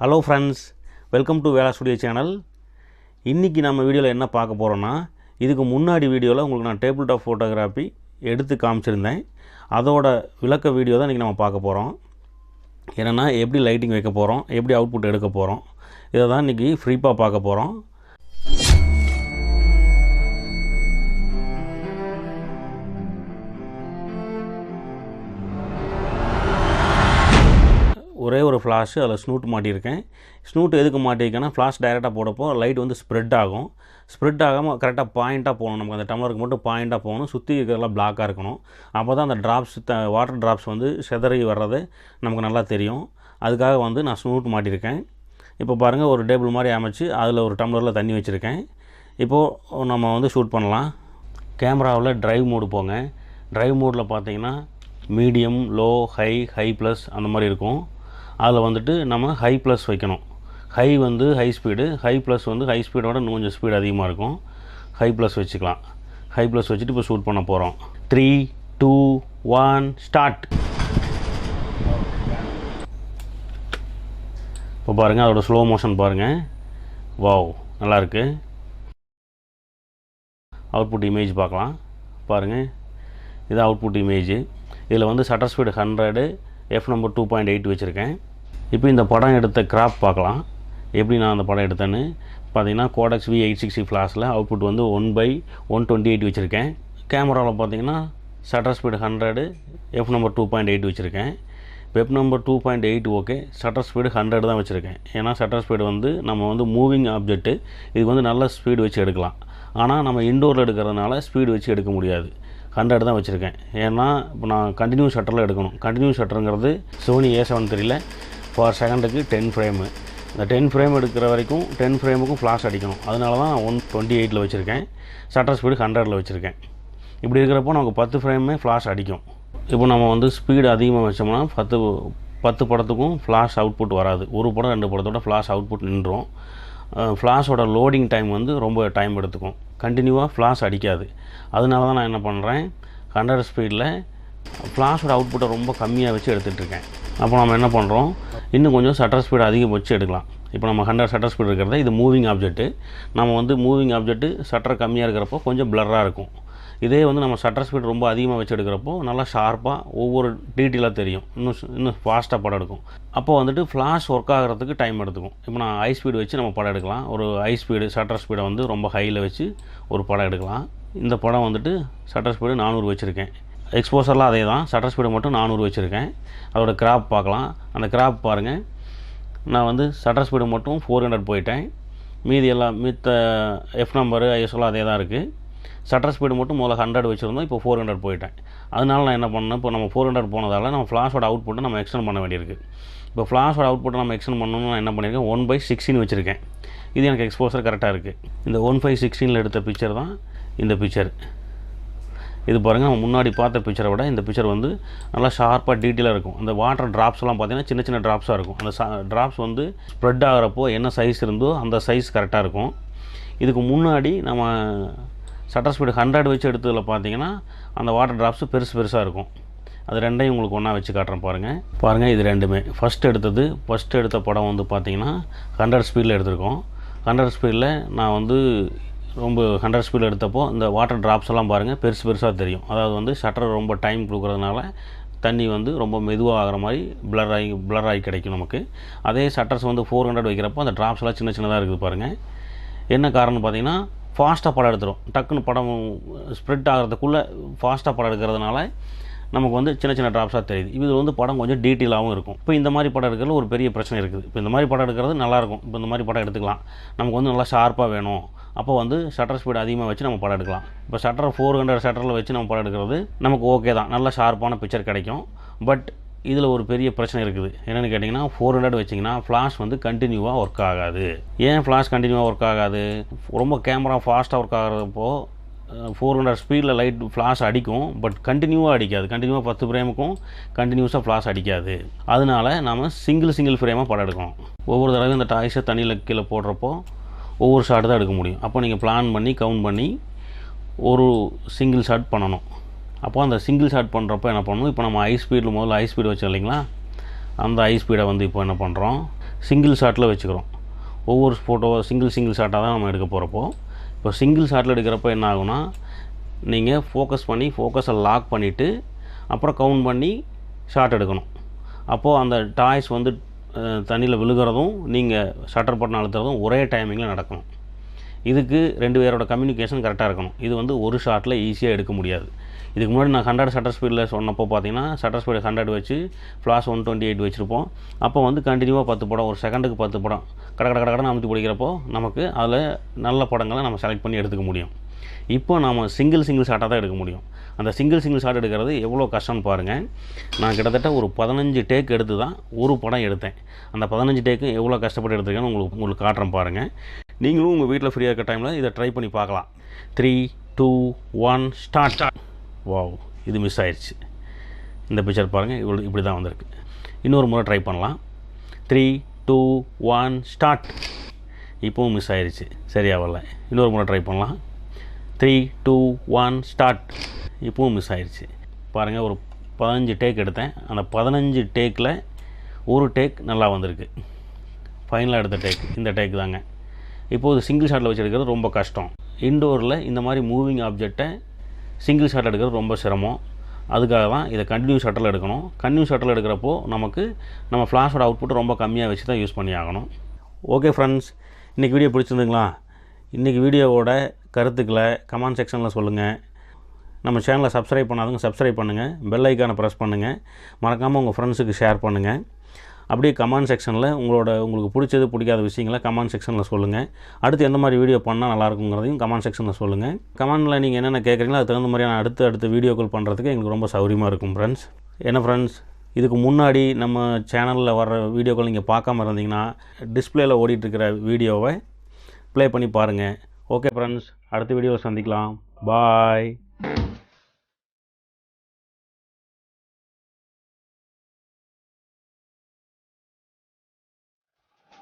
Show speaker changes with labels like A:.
A: Hello friends, welcome to Vela studio channel. இன்றைக்கி நம்ம வீடியோவில் என்ன பார்க்க போகிறோன்னா, இதுக்கு முன்னாடி வீடியோவில் உங்களுக்கு நான் டேபிள் டாப் ஃபோட்டோகிராஃபி எடுத்து காமிச்சிருந்தேன். அதோட விளக்க வீடியோ தான் இன்றைக்கி நம்ம பார்க்க போகிறோம். என்னென்னா எப்படி லைட்டிங் வைக்க போகிறோம், எப்படி அவுட்புட் எடுக்க போகிறோம், இதை தான் இன்றைக்கி ஃப்ரீப்பாக பார்க்க போகிறோம். ஒரே ஒரு ஃப்ளாஷு அதில் ஸ்னூட் மாட்டியிருக்கேன். ஸ்னூட் எதுக்கு மாட்டியிருக்கேன்னா, ஃப்ளாஷ் டைரெக்டாக போடப்போ லைட் வந்து ஸ்ப்ரெட் ஆகும். ஸ்ப்ரெட் ஆகாமல் கரெக்டாக பாயிண்ட்டாக போகணும். நமக்கு அந்த டம்ளருக்கு மட்டும் பாயிண்ட்டாக போகணும். சுற்றி இருக்கிறதெல்லாம் பிளாக்காக இருக்கணும். அப்போ தான் அந்த ட்ராப்ஸ் வாட்டர் ட்ராப்ஸ் வந்து செதறி வர்றது நமக்கு நல்லா தெரியும். அதுக்காக வந்து நான் ஸ்னூட் மாட்டியிருக்கேன். இப்போ பாருங்கள், ஒரு டேபிள் மாதிரி அமைச்சு அதில் ஒரு டம்ளரில் தண்ணி வச்சுருக்கேன். இப்போது நம்ம வந்து ஷூட் பண்ணலாம். கேமராவில் ட்ரைவ் மோடு போங்க. ட்ரைவ் மோடில் பார்த்தீங்கன்னா மீடியம், லோ, ஹை ப்ளஸ் அந்த மாதிரி இருக்கும். அதில் வந்துட்டு நம்ம ஹை ப்ளஸ் வைக்கணும். ஹை வந்து ஹை ஸ்பீடு, ஹை ப்ளஸ் வந்து ஹை ஸ்பீடோட இன்னும் கொஞ்சம் ஸ்பீடு அதிகமாக இருக்கும். ஹை ப்ளஸ் வச்சுக்கலாம். ஹை ப்ளஸ் வச்சுட்டு இப்போ ஷூட் பண்ண போகிறோம். 3, 2, 1 ஸ்டார்ட். இப்போ பாருங்கள், அதோட ஸ்லோ மோஷன் பாருங்கள். வாவ், நல்லாயிருக்கு. அவுட்புட் இமேஜ் பார்க்கலாம். பாருங்கள், இது அவுட்புட் இமேஜ். இதில் வந்து ஷட்டர் ஸ்பீடு 100, எஃப் நம்பர் 2.8 வச்சுருக்கேன். இப்போ இந்த படம் எடுத்த கிராப் பார்க்கலாம். எப்படி நான் அந்த படம் எடுத்தேன்னு பார்த்தீங்கன்னா, கோடெக்ஸ் V860 ஃப்ளாஷில் அவுட்புட் வந்து 1/128 வச்சுருக்கேன். கேமராவில் பார்த்தீங்கன்னா ஷட்டர் ஸ்பீடு 100, எஃப் நம்பர் 2.8 வச்சுருக்கேன். F number 2.8 okay, shutter speed 100 தான் வச்சுருக்கேன். ஏன்னா ஷட்டர் ஸ்பீடு வந்து நம்ம வந்து மூவிங் ஆப்ஜெக்ட்டு, இதுக்கு வந்து நல்ல ஸ்பீடு வச்சு எடுக்கலாம். ஆனால் நம்ம இன்டோரில் எடுக்கிறதுனால ஸ்பீடு வச்சு எடுக்க முடியாது. 100 தான் வச்சுருக்கேன். ஏன்னா இப்போ நான் கண்டினியூஸ் ஷட்டரில் எடுக்கணும். கண்டினியூஸ் ஷட்டருங்கிறது சோனி A7 ஃபார் செகண்டுக்கு 10 ஃப்ரேமு. இந்த 10 ஃப்ரேம் எடுக்கிற வரைக்கும் 10 ஃப்ரேமுக்கும் ஃப்ளாஷ் அடிக்கணும். அதனால தான் 128 வச்சுருக்கேன். ஷட்டர் ஸ்பீடு 100 வச்சுருக்கேன். இப்படி இருக்கிறப்போ நமக்கு 10 ஃப்ரேமே ஃப்ளாஷ் அடிக்கும். இப்போ நம்ம வந்து ஸ்பீடு அதிகமாக வச்சோம்னா 10 படத்துக்கும் ஃப்ளாஷ் அவுட்புட் வராது. ஒரு படம் 2 படத்தோட ஃப்ளாஷ் அவுட்புட் நின்றும். ஃப்ளாஷோட லோடிங் டைம் வந்து ரொம்ப டைம் எடுத்துக்கும். கண்டினியூவாக ஃப்ளாஷ் அடிக்காது. அதனால தான் நான் என்ன பண்ணுறேன், 100 ஸ்பீடில் ஃப்ளாஷோட அவுட்புட்டை ரொம்ப கம்மியாக வச்சு எடுத்துகிட்ருக்கேன். அப்போ நம்ம என்ன பண்ணுறோம், இன்னும் கொஞ்சம் ஷட்டர் ஸ்பீடு அதிகம் வச்சு எடுக்கலாம். இப்போ நம்ம 100 ஷட்டர் ஸ்பீடு இருக்கிறத, இது மூவிங் ஆப்ஜெக்ட்டு. நம்ம வந்து மூவிங் ஆப்ஜெக்ட்டு ஷட்டர் கம்மியாக இருக்கிறப்போ கொஞ்சம் பிளராக இருக்கும். இதே வந்து நம்ம ஷட்டர் ஸ்பீடு ரொம்ப அதிகமாக வச்சு எடுக்கிறப்போ நல்லா ஷார்ப்பாக ஒவ்வொரு டீட்டெயிலாக தெரியும். இன்னும் ஃபாஸ்ட்டாக படம் எடுக்கும். அப்போ வந்துட்டு ஃப்ளாஷ் ஒர்க் ஆகிறதுக்கு டைம் எடுத்துக்கும். இப்போ நான் ஹை ஸ்பீடு வச்சு நம்ம படம் எடுக்கலாம். ஒரு ஹை ஸ்பீடு ஷட்டர் ஸ்பீடை வந்து ரொம்ப ஹையில் வச்சு ஒரு படம் எடுக்கலாம். இந்த படம் வந்துட்டு ஷட்டர் ஸ்பீடு 400 வச்சுருக்கேன். எக்ஸ்போசர்லாம் அதே தான், ஷட்டர் ஸ்பீடு மட்டும் 400 வச்சுருக்கேன். அதோட கிராப் பார்க்கலாம். அந்த கிராப் பாருங்கள், நான் வந்து ஷட்டர் ஸ்பீடு மட்டும் 400 போயிட்டேன். மீதி எல்லாம் மித்த எஃப் நம்பரு ஐஎஸ்ஓலாம் அதே தான் இருக்குது. ஷட்டர் ஸ்பீடு மட்டும் முதல்ல 100 வச்சுருந்தோம், இப்போ 400 போயிட்டேன். அதனால நான் என்ன பண்ணேன், இப்போ நம்ம 400 போனதால் நம்ம ஃப்ளாஷோட அவுட்புட்டை நம்ம எக்ஸ்டெண்ட் பண்ண வேண்டியிருக்கு. இப்போ ஃப்ளாஷோட அவுட்புட்டை நம்ம எக்ஸ்டெண்ட் பண்ணணும்னு நான் என்ன பண்ணியிருக்கேன், 1/16 வச்சுருக்கேன். இது எனக்கு எக்ஸ்போசர் கரெக்டாக இருக்குது. இந்த 1/16 எடுத்த பிக்சர் தான் இந்த பிக்சர். இது பாருங்கள், நம்ம முன்னாடி பார்த்த பிக்சரை விட இந்த பிக்சர் வந்து நல்லா ஷார்ப்பாக டீட்டெயிலாக இருக்கும். அந்த வாட்டர் ட்ராப்ஸ்லாம் பார்த்திங்கன்னா சின்ன சின்ன ட்ராப்ஸாக இருக்கும். அந்த ட்ராப்ஸ் வந்து ஸ்ப்ரெட் ஆகிறப்போ என்ன சைஸ் இருந்தோ அந்த சைஸ் கரெக்டாக இருக்கும். இதுக்கு முன்னாடி நம்ம ஷட்டர் ஸ்பீடு 100 வச்சு எடுத்ததில் பார்த்தீங்கன்னா அந்த வாட்டர் ட்ராப்ஸு பெருசாக இருக்கும். அது ரெண்டையும் உங்களுக்கு ஒன்றா வச்சு காட்டுறேன் பாருங்கள். இது ரெண்டுமே ஃபஸ்ட் எடுத்த படம் வந்து பார்த்திங்கன்னா 100 ஸ்பீடில் எடுத்திருக்கோம். 100 ஸ்பீடில் நான் வந்து ரொம்ப 100 ஸ்பீடில் எடுத்தப்போ இந்த வாட்டர் ட்ராப்ஸ் எல்லாம் பாருங்கள் பெருசாக தெரியும். அதாவது வந்து ஷட்டர் ரொம்ப டைம் கொடுக்குறதுனால தண்ணி வந்து ரொம்ப மெதுவாக ஆகிற மாதிரி பிளர் ஆகி கிடைக்கும் நமக்கு. அதே ஷட்டர்ஸ் வந்து 400 வைக்கிறப்போ அந்த ட்ராப்ஸ் எல்லாம் சின்னதாக இருக்குது பாருங்கள். என்ன காரணம்னு பார்த்தீங்கன்னா, ஃபாஸ்ட்டாக படம் எடுத்துரும். டக்குன்னு படம் ஸ்ப்ரெட் ஆகிறதுக்குள்ளே ஃபாஸ்ட்டாக படம் எடுக்கிறதுனால நமக்கு வந்து சின்ன ட்ராப்ஸாக தெரியுது. இது வந்து படம் கொஞ்சம் டீட்டெயிலாகவும் இருக்கும். இப்போ இந்த மாதிரி படம் எடுக்கிறதுல ஒரு பெரிய பிரச்சனை இருக்குது. இப்போ இந்த மாதிரி படம் எடுக்கிறது நல்லாயிருக்கும். இப்போ இந்த மாதிரி படம் எடுத்துக்கலாம். நமக்கு வந்து நல்லா ஷார்ப்பாக வேணும், அப்போ வந்து ஷட்டர் ஸ்பீடு அதிகமாக வச்சு நம்ம படம் எடுக்கலாம். இப்போ 400 ஷட்டரில் வச்சு நம்ம படம் எடுக்கிறது நமக்கு ஓகே தான், நல்ல ஷார்ப்பான பிக்சர் கிடைக்கும். பட் இதில் ஒரு பெரிய பிரச்சனை இருக்குது. என்னென்னு கேட்டிங்கன்னா, 400 வச்சிங்கன்னா ஃப்ளாஷ் வந்து கண்டினியூவாக ஒர்க் ஆகாது. ஏன் ஃப்ளாஷ் கண்டினியூவாக ஒர்க் ஆகாது, ரொம்ப கேமரா ஃபாஸ்ட்டாக ஒர்க் ஆகிறப்போ 400 ஸ்பீடில் லைட் ஃப்ளாஷ் அடிக்கும். பட் கண்டினியூவாக அடிக்காது. கண்டினியூவாக 10 ஃப்ரேமுக்கும் கண்டினியூஸாக ஃப்ளாஷ் அடிக்காது. அதனால நம்ம சிங்கிள் ஃப்ரேமாக படம் எடுக்கணும். ஒவ்வொரு தடவையும் இந்த டாய்ஸை தண்ணியில் கீழே போடுறப்போ ஒவ்வொரு ஷாட் தான் எடுக்க முடியும். அப்போ நீங்கள் பிளான் பண்ணி கவுண்ட் பண்ணி ஒரு சிங்கிள் ஷாட் பண்ணணும். அப்போ அந்த சிங்கிள் ஷாட் பண்ணுறப்போ என்ன பண்ணணும், இப்போ நம்ம ஹை ஸ்பீடு வச்சோம் இல்லைங்களா, அந்த ஹை ஸ்பீடை வந்து இப்போ என்ன பண்ணுறோம், சிங்கிள் ஷாட்டில் வச்சுக்கிறோம். ஒவ்வொரு ஃபோட்டோவை சிங்கிள் ஷாட்டாக தான் நம்ம எடுக்க போகிறப்போ, இப்போ சிங்கிள் ஷாட்டில் எடுக்கிறப்போ என்ன ஆகுனா, நீங்கள் ஃபோக்கஸை லாக் பண்ணிவிட்டு அப்புறம் கவுண்ட் பண்ணி ஷாட் எடுக்கணும். அப்போது அந்த டாய்ஸ் வந்து தண்ணியில் விழுகிறதும் நீங்கள் ஷட்டர் பட்டன் அழுத்துறதும் ஒரே டைமிங்கில் நடக்கணும். இதுக்கு 2 பேரோட கம்யூனிகேஷன் கரெக்டாக இருக்கணும். இது வந்து ஒரு ஷாட்டில் ஈஸியாக எடுக்க முடியாது. இதுக்கு முன்னாடி நான் 100 ஷட்டர் ஸ்பீடில் சொன்னப்போ பார்த்தீங்கன்னா, ஷட்டர் ஸ்பீடு 100 வச்சு ஃப்ளாஷ் 128 வச்சுருப்போம். அப்போ வந்து கண்டினியூவாக 10 படம், ஒரு செகண்டுக்கு 10 படம் கடன்னு அமுத்தி பிடிக்கிறப்போ நமக்கு அதில் நல்ல படங்களை நம்ம செலக்ட் பண்ணி எடுத்துக்க முடியும். இப்போ நம்ம சிங்கிள் ஷாட்டாக தான் எடுக்க முடியும். அந்த சிங்கிள் ஷாட் எடுக்கிறது எவ்வளோ கஷ்டம்னு பாருங்கள். நான் கிட்டத்தட்ட ஒரு 15 டேக் எடுத்து தான் ஒரு படம் எடுத்தேன். அந்த 15 டேக்கும் எவ்வளோ கஷ்டப்பட்டு எடுத்துருக்கேன்னு உங்களுக்கு காட்டுறேன் பாருங்கள். நீங்களும் உங்கள் வீட்டில் ஃப்ரீயாக இருக்க டைமில் இதை ட்ரை பண்ணி பார்க்கலாம். 3, 2, 1 ஸ்டார்ட். வாவ், இது மிஸ் ஆயிடுச்சு. இந்த பிக்சர் பாருங்கள், இப்படி தான் வந்திருக்கு. இன்னொரு முறை ட்ரை பண்ணலாம். 3, 2, 1 ஸ்டார்ட். இப்போவும் மிஸ் ஆயிடுச்சு, சரியா வரல. இன்னொரு முறை ட்ரை பண்ணலாம். 3, 2, 1 ஸ்டார்ட். இப்போவும் மிஸ் ஆயிடுச்சு. பாருங்கள், ஒரு 15 டேக் எடுத்தேன். அந்த 15 டேக்கில் ஒரு டேக் நல்லா வந்திருக்கு. ஃபைனலாக எடுத்த டேக் இந்த டேக் தாங்க. இப்போது சிங்கிள் ஷாட்டில் வச்சு எடுக்கிறது ரொம்ப கஷ்டம். இன்டோரில் இந்த மாதிரி மூவிங் ஆப்ஜெக்டை சிங்கிள் ஷாட் எடுக்கிறது ரொம்ப சிரமம். அதுக்காக தான் இதை கண்டினியூ ஷாட்டில் எடுக்கணும். கண்டினியூ ஷாட்டில் எடுக்கிறப்போ நம்ம ஃப்ளாஷோட அவுட்புட் ரொம்ப கம்மியாக வச்சு தான் யூஸ் பண்ணி ஆகணும். ஓகே ஃப்ரெண்ட்ஸ், இன்றைக்கி வீடியோ பிடிச்சிருந்துங்களா? இன்றைக்கி வீடியோவோட கருத்துக்களை கமெண்ட் செக்ஷனில் சொல்லுங்கள். நம்ம சேனலை சப்ஸ்கிரைப் பண்ணாதவங்க சப்ஸ்கிரைப் பண்ணுங்கள். பெல் ஐக்கானை ப்ரெஸ் பண்ணுங்கள். மறக்காமல் உங்கள் ஃப்ரெண்ட்ஸுக்கு ஷேர் பண்ணுங்கள். அப்படியே கமெண்ட் செக்ஷனில் உங்களுக்கு பிடிச்சது பிடிக்காத விஷயங்களை கமெண்ட் செக்ஷனில் சொல்லுங்கள். அடுத்து எந்த மாதிரி வீடியோ பண்ணால் நல்லாயிருக்குங்கிறதையும் கமெண்ட் செக்ஷனில் சொல்லுங்கள். கமெண்டில் நீங்கள் என்னென்ன கேட்குறீங்களோ அதுக்கு தகுந்த மாதிரியான அடுத்த வீடியோக்கள் பண்ணுறதுக்கு எங்களுக்கு ரொம்ப சௌகரியமாக இருக்கும் ஃப்ரெண்ட்ஸ். என்ன ஃப்ரெண்ட்ஸ், இதுக்கு முன்னாடி நம்ம சேனலில் வர்ற வீடியோக்கள் நீங்கள் பார்க்காம இருந்தீங்கன்னா டிஸ்பிளேயில் ஓடிட்டுருக்கிற வீடியோவை ப்ளே பண்ணி பாருங்கள். ஓகே ஃப்ரெண்ட்ஸ், அடுத்த வீடியோவில் சந்திக்கலாம். பாய்.